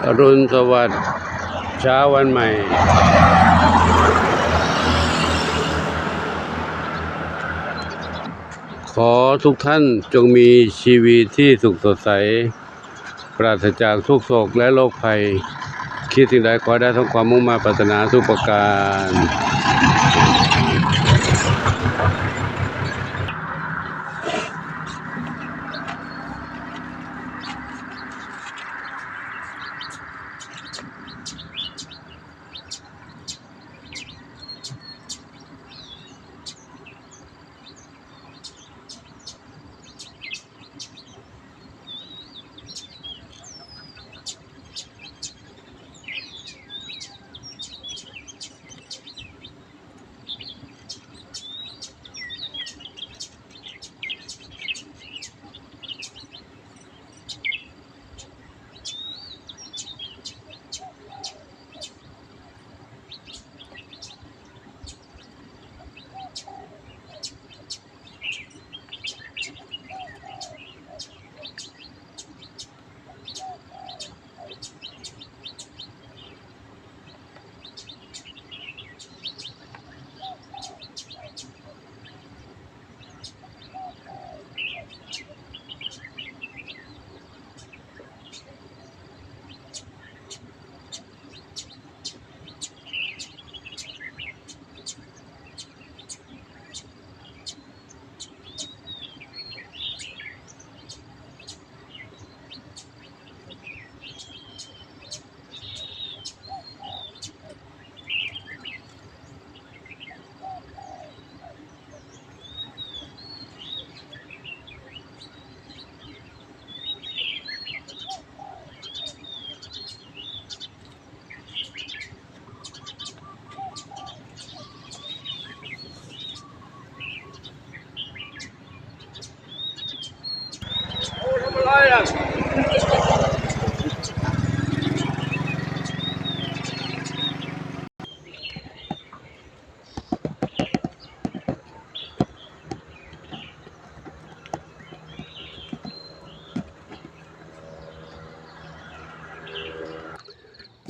อรุณสวัสดิ์เช้าวันใหม่ขอทุกท่านจงมีชีวิตที่สุขสดใสปราศจากทุกโศกและโรคภัยคิดสิ่งใดขอได้ทั้งความมุ่งมั่นปรารถนาทุกประการ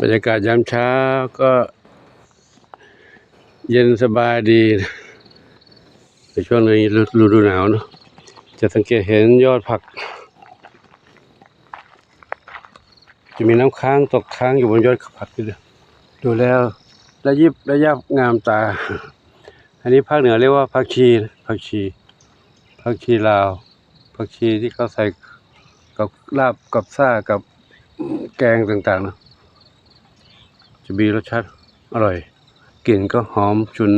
บรรยากาศยามเช้าก็เย็นสบายดีในช่วงนี้ฤดูหนาวเนาะจะสังเกตเห็นยอดผักจะมีน้ำค้างตกค้างอยู่บนยอดผักดูแล้วระยิบระยับงามตาอันนี้ภาคเหนือเรียกว่าผักชีลาวผักชีที่เขาใส่กับลาบกับซ่ากับแกงต่างๆนะจะมีรสชาติอร่อยกลิ่นก็หอมฉุน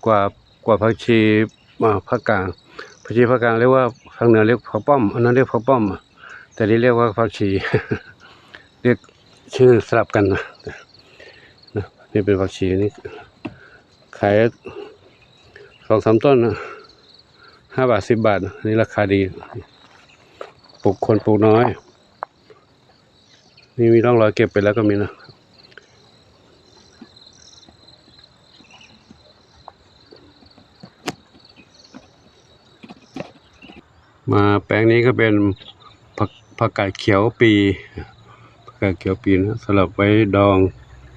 กว่าผักชีภาคกลางผักชีภาคกลางเรียกว่าทางเหนือเรียกผักป้อมอันนั้นเรียกผักป้อมแต่นี่เรียกว่าผักชี เรียกชื่อสลับกันนะนี่เป็นผักชีนี่ขาย2-3 ต้นนะ5 บาท 10 บาทนี่ราคาดีปลูกคนปลูกน้อยนี่มีร่องรอยเก็บไปแล้วก็มีนะมาแปลงนี้ก็เป็นผักกาดเขียวปีนะสลับไว้ดอง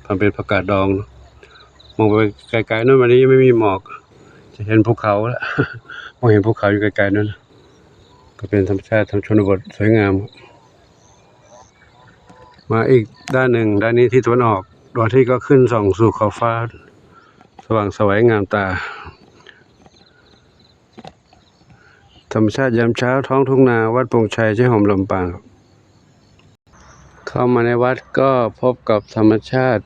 ทำเป็นผักกาดดองมองไปไกลๆนั่นวันนี้ไม่มีหมอกจะเห็นภูเขาแล้ว มองเห็นภูเขาอยู่ไกลๆนั่นก็เป็นธรรมชาติชนบทสวยงามมาอีกด้านหนึ่งด้านนี้ที่ตะวันออกดวงอาทิตย์ก็ขึ้นส่องสู่ขอบฟ้าสว่างไสวงามตาธรรมชาติยามเช้าท้องทุ่งนาวัดโป่งชัยชัยหอมลำปางเข้ามาในวัดก็พบกับธรรมชาติ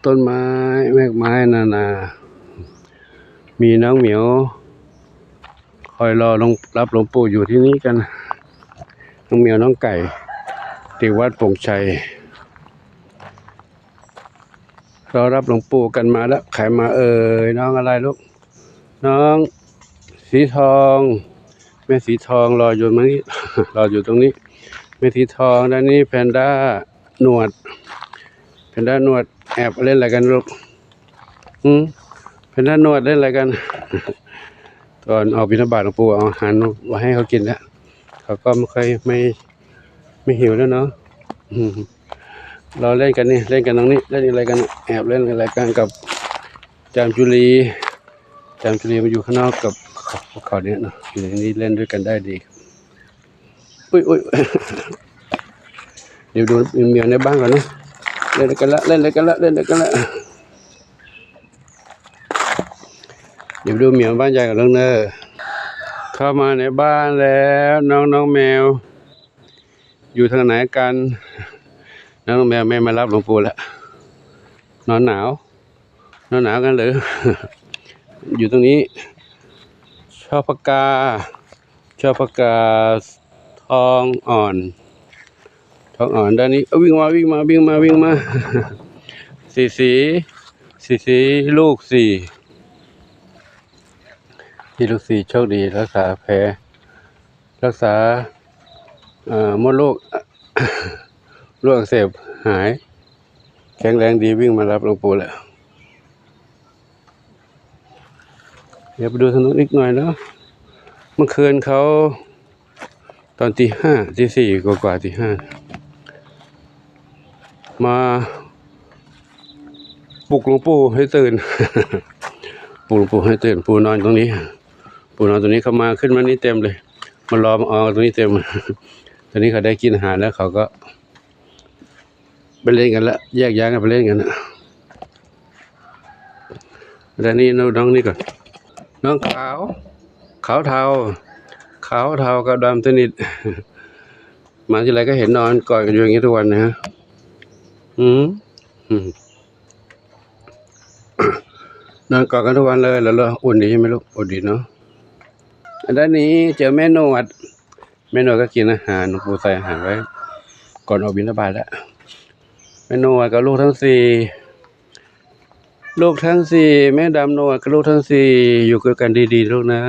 ต้นไม้แมกไม้นานามีน้องเหมียวคอยรอรับหลวงปู่อยู่ที่นี้กันน้องเหมียวน้องไก่ที่วัดโป่งชัยรอรับหลวงปู่กันมาแล้วใครมาน้องอะไรลูกน้องสีทองแม่สีทองรออยู่ตรงนี้ รออยู่ตรงนี้แม่สีทองด้านนี้แพนด้าหนวดแอบเล่นอะไรกันลูกแพนด้าหนวดเล่นอะไรกัน ตอนออกบิณฑบาตหลวงปู่เอาอาหารมาให้เขากินแล้วเข เขาก็ไม่ค่อยไม่หิวแล้วเนาะเราเล่นกันนี่เล่นกันตรงนี้เล่นอะไรกันแอบเล่นอะไรกันกับจามจุลีมาอยู่ข้างนอกกับพวกเขาเนี่ยเนาะอยู่ในนี้เล่นด้วยกันได้ดีอุ้ย เดี๋ยวดูเมียในบ้านก่อนนะเล่นกันละเดี๋ยวดูเมียบ้านใหญ่ก่อนเนอะเข้ามาในบ้านแล้วน้องแมวอยู่ทางไหนกันน้องแมวไม่มารับหลวงปู่แล้วนอนหนาวกันหรือ อยู่ตรงนี้ชอบปากกาทองอ่อนด้านนี้วิ่งมาสีลูกสี่โชคดีรักษาแผลรักษามดลูก ลูกอักเสบหายแข็งแรงดีวิ่งมารับหลวงปู่แล้วเดี๋ยวไปดูถนนอีกหน่อยเนาะเมื่อคืนเขาตอนตี 5 ตี 4กว่าตี 5มาปลุกหลวงปู่ให้ตื่น ปลุกหลวงปู่ให้ตื่นปู่นอนตรงนี้เขามาขึ้นมานี่เต็มเลยมารอมาตรงนี้เต็ม ตอนนี้เขาได้กินอาหารแล้วเขาก็ไปเล่นกันละแยกย้ายกันไปเล่นกันนะแล้วนี่น้องนี่ก่อนน้องขาวเทากับดำสนิท มาที่ไรก็เห็นนอนกอดกันอยู่อย่างนี้ทุกวันนะฮะนอนกอดกันทุกวันเลยแล้วอุ่นดีใช่ไหมลูกอุ่นดีเนาะด้านนี้เจอแม่นวดก็กินอาหารหลวงปู่ใส่อาหารไว้ก่อนออกบิณฑบาตแล้วแม่นวดกับลูกทั้งสี่แม่ดำนวดกับลูกทั้งสี่อยู่กันดีๆลูกนะ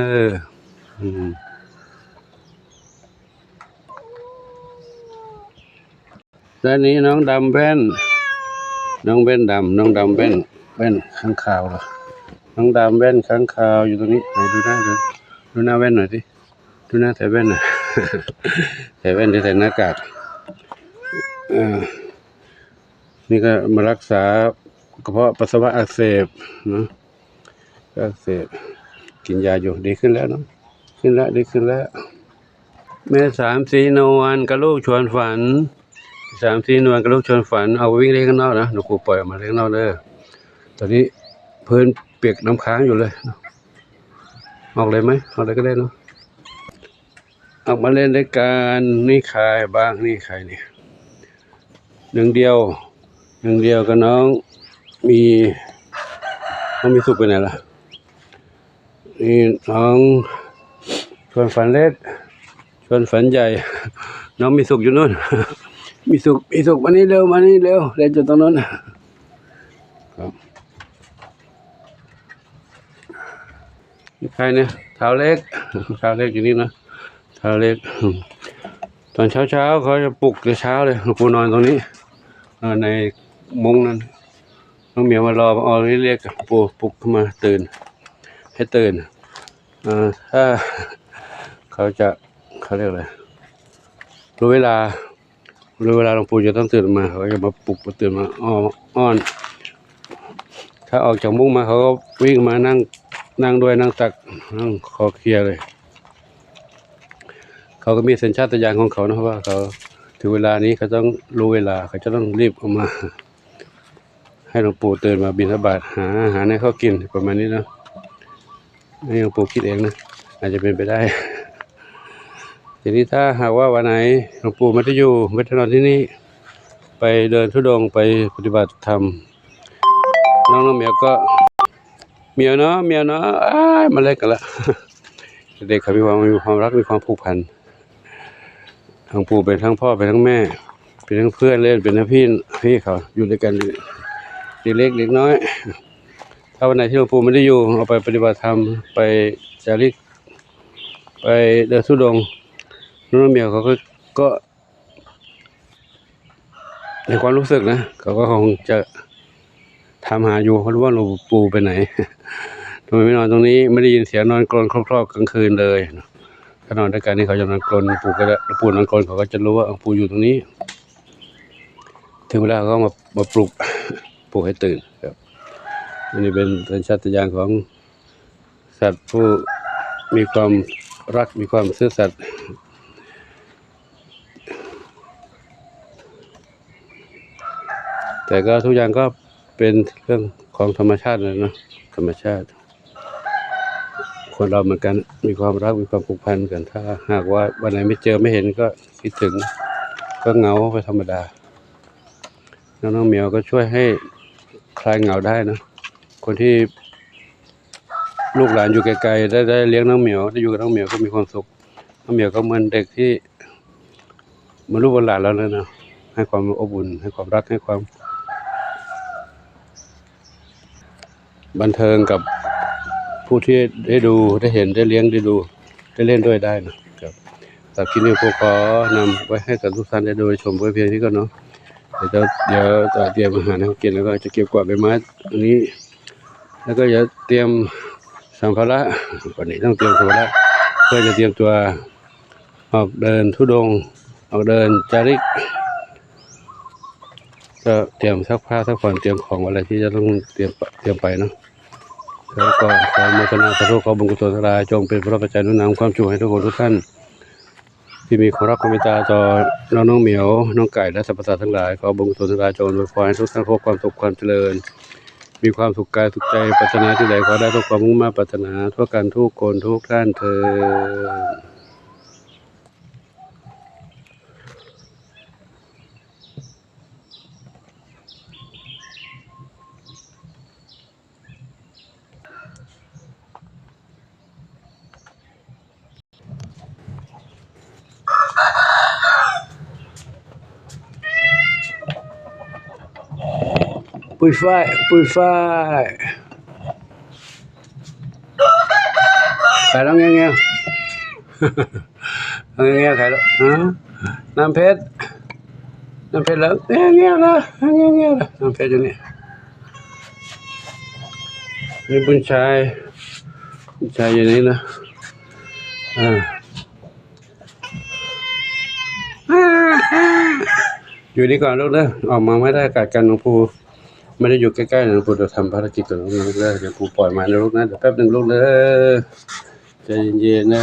ด้านนี้น้องดำแว่นข้างขาวเหรอน้องดำแว่นข้างขาวอยู่ตรงนี้ไหนดูหน้าแว่นหน่อยสิดูหน้าใส่แว่นหน่อย ใส่แว่นใส่หน้ากากนี่ก็มารักษากระเพาะปัสสาวะอักเสบนะอักเสบกินยาอยู่ดีขึ้นแล้วเนาะดีขึ้นแล้วแม่สามสีนวลกับลูกชวนฝันเอาวิ่งเล่นข้างนอกนะหนูปล่อยออกมาเล่นข้างนอกเด้อตอนนี้พื้นเปียกน้ำค้างอยู่เลยออกเลยไหมออกเลยก็ได้เนาะออกมาเล่นด้วยกันนี่ใครบ้างนี่ใครเนี่ยหนึ่งเดียวกับน้องมีสุขไปไหนล่ะนี่น้องชวนฝันเล็กชวนฝันใหญ่น้องมีสุขอยู่นู่น มีสุขมานี่เร็วเล่นจุดตรงนั้นครับนี่ใครเนี่ยเท้าเล็กอยู่นี่นะเท้าเล็กตอนเช้าเขาจะปลุกแต่เช้าเลยหลวงปู่นอนตรงนี้ในมุ้งนั้นน้องเหมียวมารอเรียกปู่ปลุกขึ้นมาตื่นให้ตื่นถ้าเขาเรียกอะไรรู้เวลาหลวงปู่จะต้องตื่นมาเขาจะมาปลุกตื่นมาอ้อนถ้าออกจากมุ้งมาเขาก็วิ่งมานั่งด้วยนั่งตักนั่งคอเคลียร์เลยเขาก็มีสัญชาตญาณของเขานะว่าเขาถึงเวลานี้เขาต้องรู้เวลาเขาจะต้องรีบออกมาให้หลวงปู่ตื่นมาบิณฑบาตหาอาหารให้เขากินประมาณนี้นะนี่หลวงปู่คิดเองนะอาจจะเป็นไปได้ทีนี้ถ้าหากว่าวันไหนหลวงปู่ไม่ได้นอนที่นี่ไปเดินธุดงค์ไปปฏิบัติธรรมน้องเหมียวก็เมียวเนาะมาเล่นกันละ เด็กเขามีความรักมีความผูกพันหลวงปู่เป็นทั้งพ่อเป็นทั้งแม่เป็นทั้งเพื่อนเล่นเป็นทั้งพี่เขาอยู่ด้วยกันเด็กเล็กเด็กน้อยถ้าวันไหนที่หลวงปู่ไม่ได้อยู่เอาไปปฏิบัติธรรมไปจาริกไปเดินธุดงค์น้องเหมียวเขาก็ในความรู้สึกนะเขาก็คงจะถามหาอยู่เขารู้ว่าหลวงปู่ไปไหนทำไมไม่นอนตรงนี้ไม่ได้ยินเสียงนอนกรนครอบกลางคืนเลย ถ้านอนด้วยกันนี่เขาจะนอนกลนปู่นอนกลนเขาก็จะรู้ว่าปู่อยู่ตรงนี้ถึงเวลาเขาก็มาปลุกให้ตื่นครับอันนี้เป็นสัญชาตญาณของสัตว์ผู้มีความรักมีความซื่อสัตย์แต่ก็ทุกอย่างก็เป็นเรื่องของธรรมชาติเลยเนาะธรรมชาติคนเราเหมือนกันมีความรักมีความผูกพันกันถ้าหากว่าวันไหนไม่เจอไม่เห็นก็คิดถึงก็เหงาไปธรรมดาน้องเหมียวก็ช่วยให้คลายเหงาได้นะคนที่ลูกหลานอยู่ไกลๆได้เลี้ยงน้องเหมียวได้อยู่กับน้องเหมียวก็มีความสุขน้องเหมียวก็เหมือนเด็กที่เหมือนลูกหลานเราเลยนะให้ความอบอุ่นให้ความรักให้ความบันเทิงกับผู้ที่ได้ดูได้เห็นได้เลี้ยงได้ดูได้เล่นด้วยได้นะครับสำหรับคลิปนี้ผมขอนำไว้ให้กับทุกท่านได้ดูชมไว้เพียงนี้ก่อนเนาะเดี๋ยวจะเตรียมอาหารให้เขากินแล้วก็จะเก็บกวาดใบไม้ตรงนี้แล้วก็จะเตรียมสัมภาระวันนี้ต้องเตรียมสัมภาระเพื่อจะเตรียมตัวออกเดินธุดงค์ออกเดินจาริกก็เตรียมซักผ้าซักผ่อนเตรียมของอะไรที่จะต้องเตรียมไปเนาะแล้วก็ขอโมทนาสาธุขอบุญกุศลทั้งหลายจงเป็นพระปัจจัยหนุนนำความสุขให้ทุกคนทุกท่านที่มีความรักความเมตตาต่อน้องเหมียวน้องไก่และสรรพสัตว์ทั้งหลายขอบุญกุศลทั้งหลายจงอวยพรให้ทุกท่านพบความสุขความเจริญมีความสุขกายสุขใจปรารถนาที่ใดขอได้ทุกความมุ่งมั่นปรารถนาทั่วกันทุกคนทุกท่านเถิดปุยฝ้ายขายแล้วเงี้ยเงี้ยขายแล้วน้ำเพชรแล้วเงี้ยนะน้ำเพชรอยู่นี่นี่บุญชายอยู่นี่นะอยู่นี่ก่อนลูกเด้อออกมาไม่ได้กัดกันหลวงปู่ไม่ได้อยู่ใกล้ๆหลวงปู่จะทำภารกิจกับลูกเด้อเดี๋ยวปู่ปล่อยมานะลูกนะเดี๋ยวแป๊บนึงลูกเด้อใจเย็นๆนะ